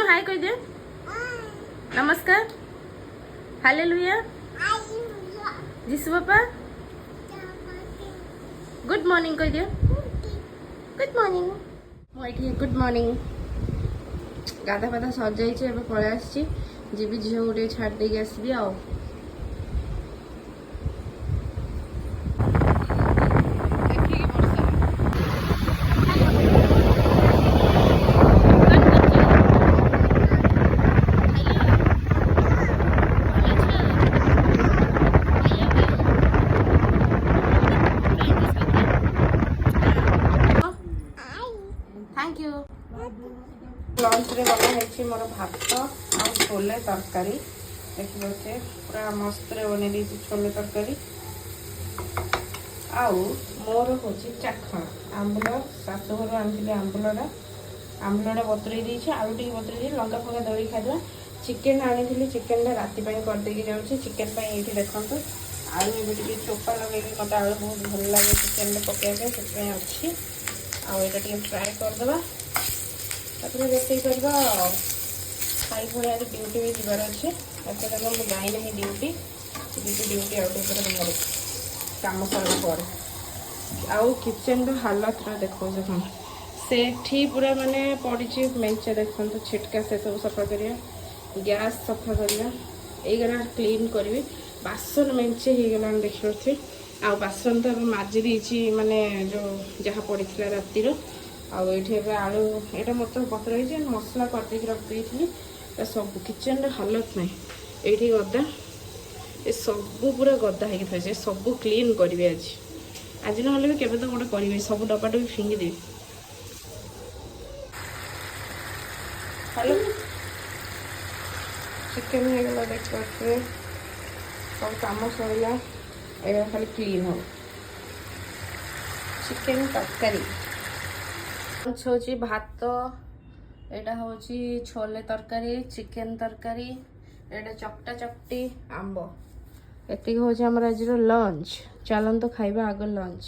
हाय कह दियो नमस्कार हालेलुया जीसु बापा गुड मॉर्निंग कह दियो गुड मॉर्निंग मुझे गुड मॉर्निंग गाधा पाधा सर जाइए पलि आसी जी झील गोटे छाड़ देगी आसबि आ थैंक यू लंच रे बना मोर भात आ छोले तरकारी देखिए पूरा मस्त बन छोले तरकारी आउ मोर हूँ चाखण आंबुल शाशुघर आनी आंबुलटा आंबुलटा बतुरे देती आलू टे बतुरे लंका फंका दौड़ी खादा चिकेन आनी चिकेन राति करदेकी जाऊँगी चिकेन ये देखो आलू भी चोपा लगे मत आलू बहुत भल लगे चिकेन पकड़ा से अच्छी आईटा टे फ्राए करदे रोषे करवा खाई पुणी आज ड्यूटी भी जीवार अच्छे मुझे जाई ना ड्यूटी ड्यूटी आउट कम सर आउ किचन हालत देखो कौन से पूरा माने पड़ी मेंचे देखो छिटका से सब सफा कर गैस सफा करवा यहीगला क्लीन करी बासन मेंचे हो गला देखिए आ बासन तो माजी देती माने जो जहाँ पड़ा रातिर आईठे आलू यहाँ मतलब पतर मसला करदे रखी थी सब किचन हालत ना ये गदा ये सब पूरा गदा हो सब क्लीन करी आज आज ना भी केवे तो गोटे करी सब डब्बा डब्बी फिंगी हेलो चिकेन होगा देख सब कम सरला ये खाली क्लीन हो चिकेन तरकारी हूँ भात यहाँ हूँ छोले तरकारी चिकेन तरकारी यहाँ चकटा चकटी आंब ये हूँ आम आज लंच चलते खाइबा आग लंच।